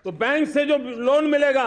तो बैंक से जो लोन मिलेगा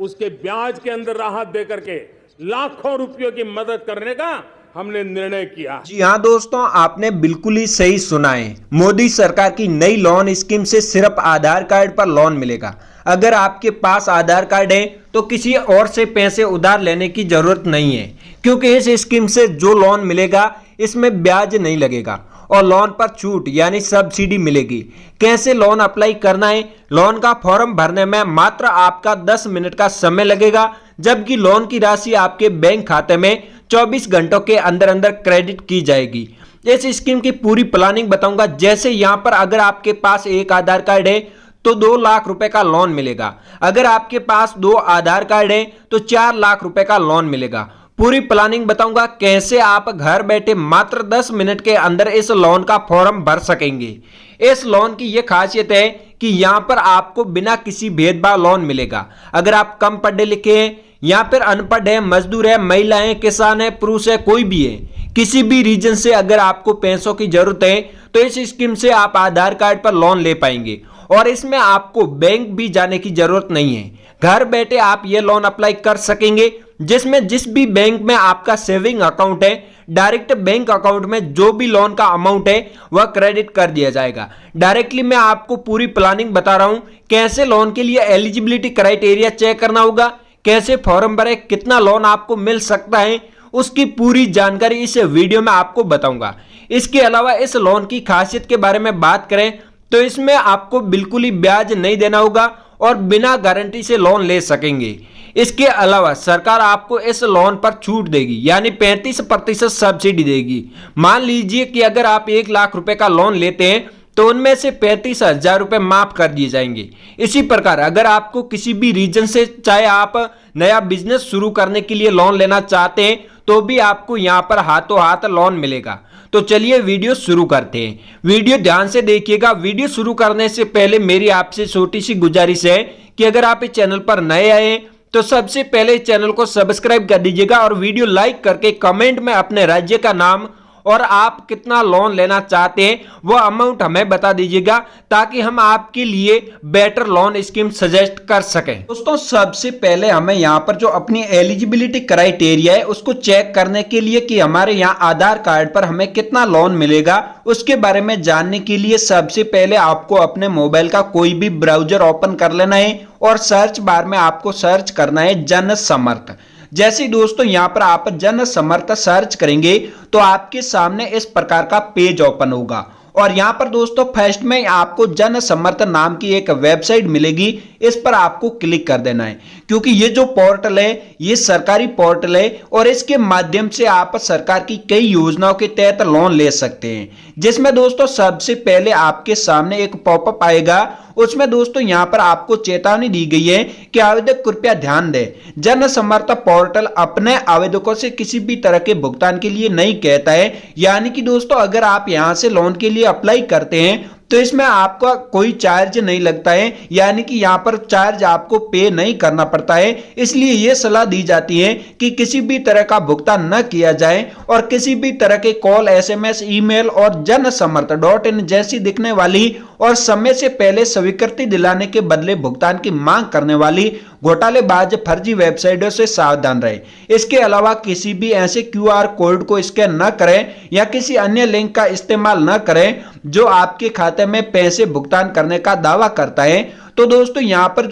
उसके ब्याज के अंदर राहत देकर के लाखों रुपयों की मदद करने का हमने निर्णय किया। जी हाँ दोस्तों, आपने बिल्कुल ही सही सुना है। मोदी सरकार की नई लोन स्कीम से सिर्फ आधार कार्ड पर लोन मिलेगा। अगर आपके पास आधार कार्ड है तो किसी और से पैसे उधार लेने की जरूरत नहीं है, क्योंकि इस स्कीम से जो लोन मिलेगा इसमें ब्याज नहीं लगेगा और लोन पर छूट यानी सब्सिडी मिलेगी। कैसे लोन अप्लाई करना है? लोन का फॉर्म भरने में मात्र आपका 10 मिनट का समय लगेगा, जबकि लोन की राशि आपके बैंक खाते में 24 घंटों के अंदर अंदर क्रेडिट की जाएगी। इस स्कीम की पूरी प्लानिंग बताऊंगा। जैसे यहां पर अगर आपके पास एक आधार कार्ड है तो 2 लाख रुपए का लोन मिलेगा। अगर आपके पास 2 आधार कार्ड है तो 4 लाख रुपए का लोन मिलेगा। पूरी प्लानिंग बताऊंगा कैसे आप घर बैठे मात्र 10 मिनट के अंदर इस लोन का फॉर्म भर सकेंगे। इस लोन की यह खासियत है कि यहां पर आपको बिना किसी भेदभाव लोन मिलेगा। अगर आप कम पढ़े लिखे हैं या फिर अनपढ़ है, मजदूर है, महिला है, किसान है, पुरुष है, कोई भी है, किसी भी रीजन से अगर आपको पैसों की जरूरत है तो इस स्कीम से आप आधार कार्ड पर लोन ले पाएंगे और इसमें आपको बैंक भी जाने की जरूरत नहीं है। घर बैठे आप ये लोन अप्लाई कर सकेंगे, जिसमें जिस भी बैंक में आपका सेविंग अकाउंट है, डायरेक्ट बैंक अकाउंट में जो भी लोन का अमाउंट है वह क्रेडिट कर दिया जाएगा। डायरेक्टली मैं आपको पूरी प्लानिंग बता रहा हूं, कैसे लोन के लिए एलिजिबिलिटी क्राइटेरिया चेक करना होगा, कैसे फॉर्म भरे, कितना लोन आपको मिल सकता है, उसकी पूरी जानकारी इस वीडियो में आपको बताऊंगा। इसके अलावा इस लोन की खासियत के बारे में बात करें तो इसमें आपको बिल्कुल ही ब्याज नहीं देना होगा और बिना गारंटी से लोन ले सकेंगे। इसके अलावा सरकार आपको इस लोन पर छूट देगी, यानी 35% सब्सिडी देगी। मान लीजिए कि अगर आप 1 लाख रुपए का लोन लेते हैं तो उनमें से 35,000 रुपए माफ कर दिए जाएंगे। इसी प्रकार अगर आपको किसी भी रीजन से, चाहे आप नया बिजनेस शुरू करने के लिए लोन लेना चाहते हैं, तो भी आपको यहां पर हाथों हाथ लोन मिलेगा। तो चलिए वीडियो शुरू करते हैं। वीडियो ध्यान से देखिएगा। वीडियो शुरू करने से पहले मेरी आपसे छोटी सी गुजारिश है कि अगर आप इस चैनल पर नए आए तो सबसे पहले इस चैनल को सब्सक्राइब कर दीजिएगा और वीडियो लाइक करके कमेंट में अपने राज्य का नाम और आप कितना लोन लेना चाहते हैं वो अमाउंट हमें बता दीजिएगा, ताकि हम आपके लिए बेटर लोन स्कीम सजेस्ट कर सकें। दोस्तों, सबसे पहले हमें यहाँ पर जो अपनी एलिजिबिलिटी क्राइटेरिया है उसको चेक करने के लिए कि हमारे यहाँ आधार कार्ड पर हमें कितना लोन मिलेगा, उसके बारे में जानने के लिए सबसे पहले आपको अपने मोबाइल का कोई भी ब्राउजर ओपन कर लेना है और सर्च बार में आपको सर्च करना है जन समर्थ। जैसे दोस्तों यहां पर आप जन समर्थ सर्च करेंगे तो आपके सामने इस प्रकार का पेज ओपन होगा और यहां पर दोस्तों फर्स्ट में आपको जन समर्थ नाम की एक वेबसाइट मिलेगी। इस पर आपको क्लिक कर देना है, क्योंकि ये जो पोर्टल है ये सरकारी पोर्टल है और इसके माध्यम से आप सरकार की कई योजनाओं के तहत लोन ले सकते हैं। जिसमें दोस्तों सबसे पहले आपके सामने एक पॉपअप आएगा, उसमें दोस्तों यहां पर आपको चेतावनी दी गई है कि आवेदक कृपया ध्यान दें, जन समर्थ पोर्टल अपने आवेदकों से किसी भी तरह के भुगतान के लिए नहीं कहता है। यानी कि दोस्तों अगर आप यहां से लोन के लिए अप्लाई करते हैं तो इसमें आपका कोई चार्ज नहीं लगता है, यानी कि यहां पर चार्ज आपको पे नहीं करना पड़ता है। इसलिए यह सलाह दी जाती है कि किसी भी तरह का भुगतान न किया जाए और किसी भी तरह के कॉल, SMS, ईमेल और जनसमर्थ.in जैसी दिखने वाली और समय से पहले स्वीकृति दिलाने के बदले भुगतान की मांग करने वाली घोटालेबाज फर्जी वेबसाइटों से सावधान रहे। इसके अलावा किसी भी ऐसे QR कोड को स्कैन न करें या किसी अन्य लिंक का इस्तेमाल न करें जो आपके खाते में पैसे भुगतान करने का दावा करता है। तो दोस्तों यहाँ पर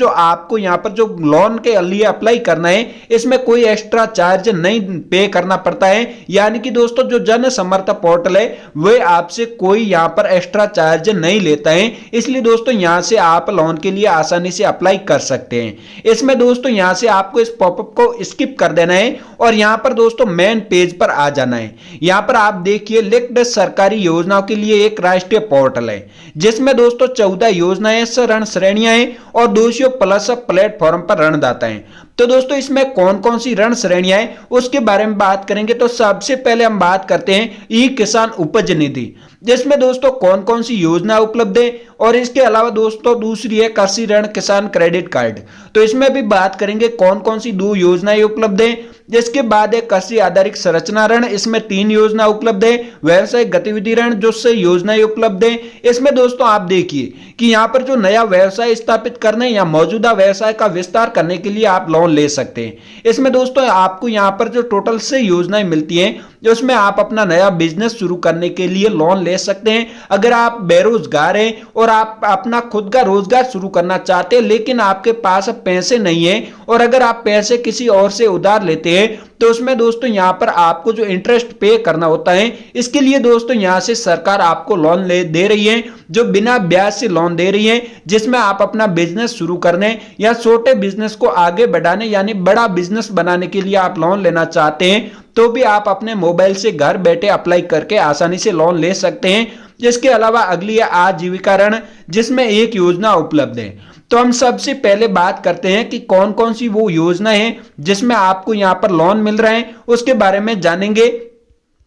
जो लोन के लिए अप्लाई करना है इसमें कोई एक्स्ट्रा चार्ज नहीं पे करना पड़ता है। यानी कि दोस्तों जो जन समर्थ पोर्टल है वह आपसे कोई यहाँ पर एक्स्ट्रा चार्ज नहीं लेता है। इसलिए दोस्तों यहाँ से आप लोन के लिए आसानी से अप्लाई कर सकते हैं। इसमें दोस्तों यहाँ से आपको इस पॉपअप को स्किप कर देना है और यहाँ पर दोस्तों मेन पेज पर आ जाना है। यहाँ पर आप देखिए लिस्ट सरकारी योजनाओं के लिए एक राष्ट्रीय पोर्टल है, जिसमें दोस्तों 14 योजनाएं, ऋण श्रेणियां और दोषियों प्लस प्लेटफॉर्म पर ऋणदाता है। तो दोस्तों इसमें कौन कौन सी ऋण श्रेणियां हैं उसके बारे में बात करेंगे। तो सबसे पहले हम बात करते हैं ई किसान उपज निधि, जिसमें दोस्तों कौन कौन सी योजना उपलब्ध है, और इसके अलावा दोस्तों दूसरी है कृषि ऋण किसान क्रेडिट कार्ड। तो इसमें भी बात करेंगे कौन कौन सी 2 योजनाएं उपलब्ध है। जिसके बाद है कृषि आधारित संरचना ऋण, इसमें 3 योजना उपलब्ध है। व्यवसायिक गतिविधि ऋण जो से योजनाएं उपलब्ध है। इसमें दोस्तों आप देखिए कि यहाँ पर जो नया व्यवसाय स्थापित करने या मौजूदा व्यवसाय का विस्तार करने के लिए आप लोन ले सकते हैं। इसमें दोस्तों आपको यहाँ पर जो टोटल से योजनाएं मिलती हैं, उसमें आप अपना नया बिजनेस शुरू करने के लिए लोन ले सकते हैं। अगर आप बेरोजगार हैं और आप अपना खुद का रोजगार शुरू करना चाहते हैं लेकिन आपके पास पैसे नहीं है, और अगर आप पैसे किसी और से उधार लेते हैं तो उसमें दोस्तों यहां पर आपको जो इंटरेस्ट पे करना होता है, इसके लिए दोस्तों यहां से सरकार आपको लोन दे रही है, जो बिना ब्याज से लोन दे रही है, जिसमें आप अपना बिजनेस शुरू करने या छोटे बिजनेस को आगे बढ़ाने यानी बड़ा बिजनेस बनाने के लिए आप लोन लेना चाहते हैं तो भी आप अपने मोबाइल से घर बैठे अप्लाई करके आसानी से लोन ले सकते हैं। जिसके अलावा अगली है आजीविका ऋण, जिसमें 1 योजना उपलब्ध है। तो हम सबसे पहले बात करते हैं कि कौन कौन सी वो योजना है जिसमें आपको यहां पर लोन मिल रहे हैं, उसके बारे में जानेंगे।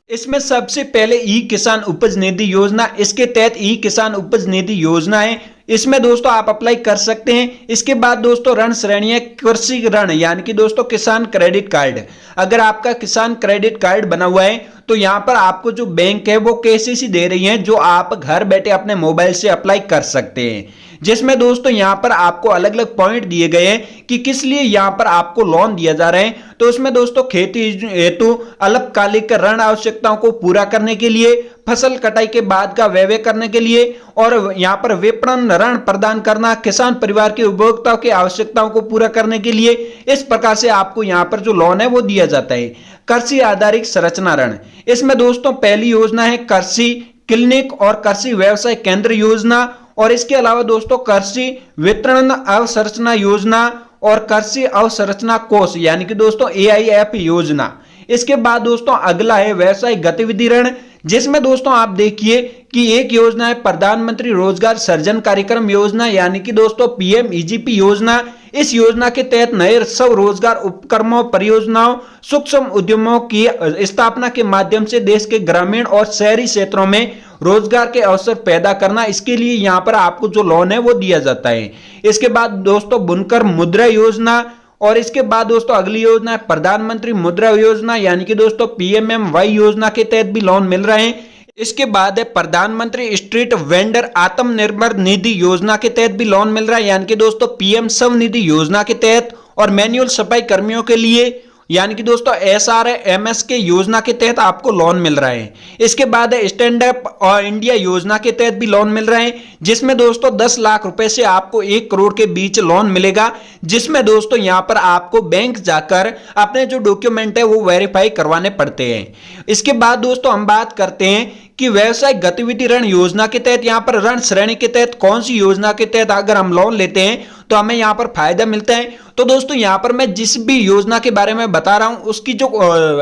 इसमें सबसे पहले ई किसान उपज निधि योजना, इसके तहत ई किसान उपज निधि योजना है, इसमें दोस्तों आप अप्लाई कर सकते हैं। इसके बाद दोस्तों ऋण श्रेणियां कृषि ऋण यानी कि दोस्तों किसान क्रेडिट कार्ड। अगर आपका किसान क्रेडिट कार्ड बना हुआ है तो यहां पर आपको जो बैंक है वो केसीसी दे रही है, जो आप घर बैठे अपने मोबाइल से अप्लाई कर सकते हैं। जिसमें दोस्तों यहां पर आपको अलग अलग पॉइंट दिए गए हैं कि किस लिए यहां पर आपको लोन दिया जा रहा है। तो उसमें दोस्तों खेती हेतु अल्पकालिक ऋण आवश्यकताओं को पूरा करने के लिए, फसल कटाई के बाद का व्यय करने के लिए, और यहां पर विपणन ऋण प्रदान करना, किसान परिवार के उपभोक्ताओं की आवश्यकताओं को पूरा करने के लिए, इस प्रकार से आपको यहां पर जो लोन है वो दिया जाता है। कृषि आधारित संरचना ऋण, इसमें दोस्तों पहली योजना है कृषि क्लिनिक और कृषि व्यवसाय केंद्र योजना, और इसके अलावा दोस्तों कृषि वितरण अवसंरचना योजना और कृषि अवसंरचना कोष यानी कि दोस्तों AIF योजना। इसके बाद दोस्तों अगला है व्यवसायिक गतिविधि ऋण, जिसमें दोस्तों आप देखिए कि एक योजना है प्रधानमंत्री रोजगार सृजन कार्यक्रम योजना यानी कि दोस्तों PMEGP योजना। इस योजना के तहत नए स्वरोजगार उपक्रमों, परियोजनाओं, सूक्ष्म उद्यमों की स्थापना के माध्यम से देश के ग्रामीण और शहरी क्षेत्रों में रोजगार के अवसर पैदा करना, इसके लिए यहां पर आपको जो लोन है वो दिया जाता है। इसके बाद दोस्तों बुनकर मुद्रा योजना, और इसके बाद दोस्तों अगली योजना है प्रधानमंत्री मुद्रा योजना यानी कि दोस्तों PMMY योजना के तहत भी लोन मिल रहे हैं। इसके बाद है प्रधानमंत्री स्ट्रीट वेंडर आत्मनिर्भर निधि योजना के तहत भी लोन मिल रहा है यानी कि दोस्तों PM स्वनिधि योजना के तहत, और मैनुअल सफाई कर्मियों के लिए यानी कि दोस्तों SRMS के योजना के तहत आपको लोन मिल रहा है। इसके बाद है स्टैंड अप और इंडिया योजना के तहत भी लोन मिल रहे हैं, जिसमें दोस्तों 10 लाख रुपए से आपको 1 करोड़ के बीच लोन मिलेगा। जिसमें दोस्तों यहां पर आपको बैंक जाकर अपने जो डॉक्यूमेंट है वो वेरीफाई करवाने पड़ते हैं। इसके बाद दोस्तों हम बात करते हैं कि व्यवसायिक गतिविधि ऋण योजना के तहत यहां पर ऋण श्रेणी के तहत कौन सी योजना के तहत अगर हम लोन लेते हैं तो हमें यहां पर फायदा मिलता है। तो दोस्तों यहां पर मैं जिस भी योजना के बारे में बता रहा हूं उसकी जो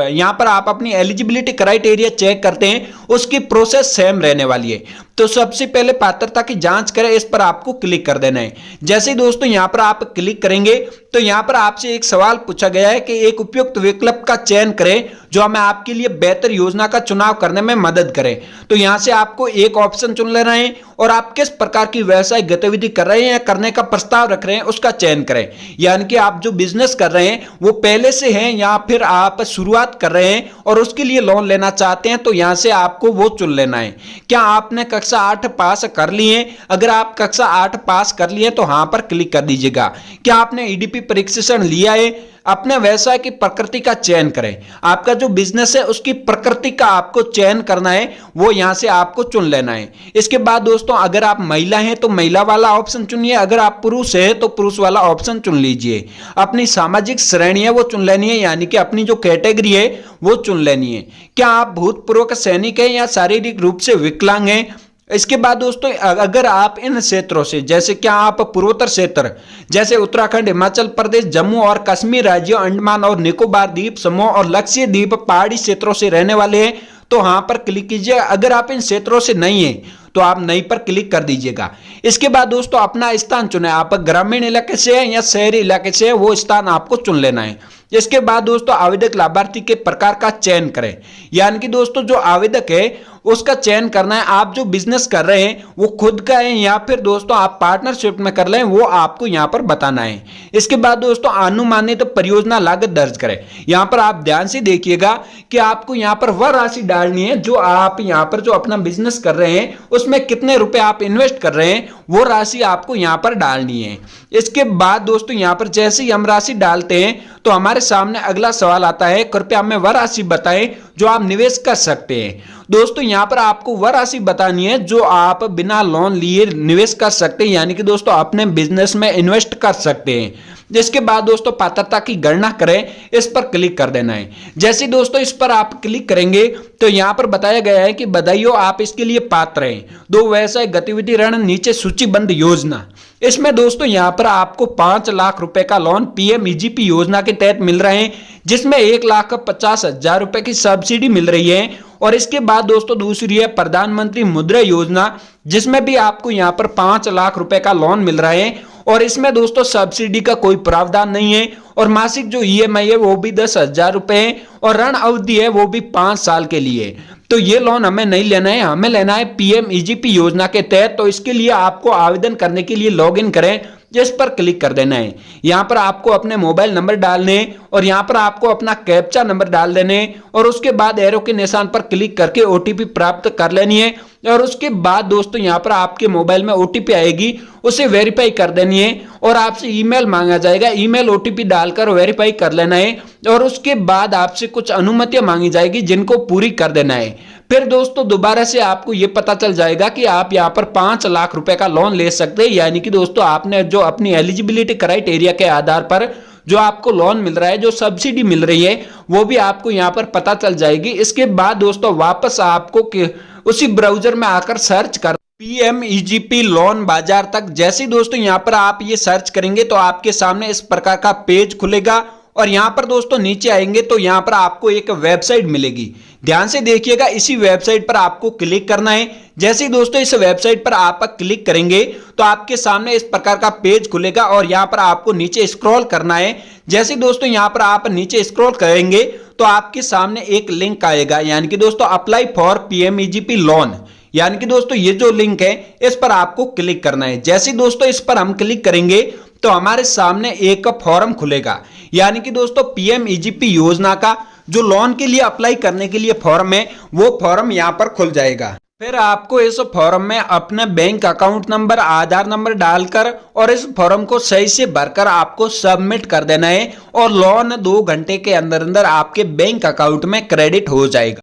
यहां पर आप अपनी एलिजिबिलिटी क्राइटेरिया चेक करते हैं उसकी प्रोसेस सेम रहने वाली है। तो सबसे पहले पात्रता की जांच करें, इस पर आपको क्लिक कर देना है। जैसे ही दोस्तों यहां पर आप क्लिक करेंगे तो यहां पर आपसे एक सवाल पूछा गया है कि एक उपयुक्त विकल्प का चयन करें जो हमें आपके लिए बेहतर योजना का चुनाव करने में मदद करे। तो यहां से आपको एक ऑप्शन चुन लेना है और आप किस प्रकार की व्यवसाय गतिविधि कर रहे हैं या करने का प्रस्ताव रख रहे हैं उसका चयन करें। यानी कि आप जो बिजनेस कर रहे हैं वो पहले से है या फिर आप शुरुआत कर रहे हैं और उसके लिए लोन लेना चाहते हैं, तो यहां से आपको वो चुन लेना है। क्या आपने कक्षा 8 पास कर लिए? अगर आप कक्षा 8 पास कर लिए तो हां पर क्लिक कर दीजिएगा। क्या आपने ईडीपी प्रशिक्षण लिया है? अपने व्यवसाय की प्रकृति का चयन करें। आपका जो बिजनेस है उसकी प्रकृति का आपको चयन करना है, वो यहां से आपको चुन लेना है। इसके बाद दोस्तों अगर आप महिला हैं तो महिला वाला ऑप्शन चुनिए, अगर आप पुरुष हैं तो पुरुष वाला ऑप्शन चुन लीजिए। अपनी सामाजिक श्रेणी है वो चुन लेनी है, यानी कि अपनी जो कैटेगरी है वो चुन लेनी है। क्या आप भूतपूर्व सैनिक हैं या शारीरिक रूप से विकलांग हैं? इसके बाद दोस्तों अगर आप इन क्षेत्रों से, जैसे क्या आप पूर्वोत्तर क्षेत्र जैसे उत्तराखंड, हिमाचल प्रदेश, जम्मू और कश्मीर राज्यों, अंडमान और निकोबार द्वीप समूह और लक्षद्वीप पहाड़ी क्षेत्रों से रहने वाले हैं तो वहां पर क्लिक कीजिएगा। अगर आप इन क्षेत्रों से नहीं है तो आप नहीं पर क्लिक कर दीजिएगा। इसके बाद दोस्तों अपना स्थान चुने, आप ग्रामीण इलाके से है या शहरी इलाके से है, वो स्थान आपको चुन लेना है। इसके बाद दोस्तों आवेदक लाभार्थी के प्रकार का चयन करें, यानी कि दोस्तों जो आवेदक है उसका चयन करना है। आप जो बिजनेस कर रहे हैं वो खुद का है या फिर दोस्तों आप पार्टनरशिप में कर रहे हैं, वो आपको यहां पर बताना है। इसके बाद दोस्तों अनुमानित परियोजना लागत दर्ज करें। यहां पर आप ध्यान से देखिएगा कि आपको यहां पर वह राशि डालनी है जो आप यहां पर जो अपना बिजनेस कर रहे हैं उसमें कितने रुपए आप इन्वेस्ट कर रहे हैं, वो राशि आपको यहां पर डालनी है। इसके बाद दोस्तों यहां पर जैसे ही हम राशि डालते हैं तो हमारे सामने अगला सवाल आता है, कृपया हमें वह राशि बताएं जो आप निवेश कर सकते हैं। दोस्तों यहां पर आपको वह राशि बतानी है जो आप बिना लोन लिए निवेश कर सकते हैं, यानी कि दोस्तों अपने बिजनेस में इन्वेस्ट कर सकते हैं। जिसके बाद दोस्तों पात्रता की गणना करें, इस पर क्लिक कर देना है। जैसे दोस्तों इस पर आप क्लिक करेंगे तो यहां पर बताया गया है कि बधाइयों आप इसके लिए पात्र हैं। 2 व्यवसाय गतिविधि ऋण नीचे सूचीबद्ध योजना, इसमें दोस्तों यहां पर आपको 5 लाख रुपए का लोन पीएमईजीपी योजना के तहत मिल रहे हैं, जिसमें 1,50,000 रुपए की सब्सिडी मिल रही है। और इसके बाद दोस्तों दूसरी है प्रधानमंत्री मुद्रा योजना, जिसमें भी आपको यहां पर 5 लाख रुपए का लोन मिल रहा है और इसमें दोस्तों सब्सिडी का कोई प्रावधान नहीं है। और मासिक जो ईएमआई है वो भी 10,000 रुपए है और ऋण अवधि है वो भी 5 साल के लिए। तो ये लोन हमें नहीं लेना है, हमें लेना है पीएमईजीपी योजना के तहत। तो इसके लिए आपको आवेदन करने के लिए लॉगिन करें, जिस पर क्लिक कर देना है। यहां पर आपको अपने मोबाइल नंबर डालने और यहां पर आपको अपना कैप्चा नंबर डाल देने और उसके बाद एरो के निशान पर क्लिक करके ओटीपी प्राप्त कर लेनी है। और उसके बाद दोस्तों यहां पर आपके मोबाइल में ओटीपी आएगी, उसे वेरीफाई कर देनी है और आपसे ईमेल मांगा जाएगा, ईमेल ओटीपी डालकर वेरीफाई कर लेना है। और उसके बाद आपसे कुछ अनुमतियां मांगी जाएगी जिनको पूरी कर देना है। फिर दोस्तों दोबारा से आपको यह पता चल जाएगा कि आप यहां पर 5 लाख रुपए का लोन ले सकते हैं, यानी कि दोस्तों आपने जो अपनी एलिजिबिलिटी क्राइटेरिया के आधार पर जो आपको लोन मिल रहा है, जो सब्सिडी मिल रही है, वो भी आपको यहां पर पता चल जाएगी। इसके बाद दोस्तों वापस आपको उसी ब्राउजर में आकर सर्च कर पीएमईजीपी लोन बाजार तक। जैसे दोस्तों यहां पर आप ये सर्च करेंगे तो आपके सामने इस प्रकार का पेज खुलेगा और यहां पर दोस्तों नीचे आएंगे तो यहां पर आपको एक वेबसाइट मिलेगी। ध्यान से देखिएगा, इसी वेबसाइट पर आपको क्लिक करना है। जैसे ही दोस्तों इस वेबसाइट पर आप क्लिक करेंगे तो आपके सामने इस प्रकार का पेज खुलेगा और यहां पर आपको नीचे स्क्रॉल करना है। जैसे दोस्तों यहां पर आप नीचे स्क्रॉल करेंगे तो आपके सामने एक लिंक आएगा, यानी कि दोस्तों अप्लाई फॉर पीएमईजीपी लोन, यानी कि दोस्तों ये जो लिंक है इस पर आपको क्लिक करना है। जैसे दोस्तों इस पर हम क्लिक करेंगे तो हमारे सामने एक फॉर्म खुलेगा, यानी कि दोस्तों पीएमईजीपी योजना का जो लोन के लिए अप्लाई करने के लिए फॉर्म है वो फॉर्म यहां पर खुल जाएगा। फिर आपको इस फॉर्म में अपना बैंक अकाउंट नंबर, आधार नंबर डालकर और इस फॉर्म को सही से भरकर आपको सबमिट कर देना है और लोन 2 घंटे के अंदर अंदर आपके बैंक अकाउंट में क्रेडिट हो जाएगा।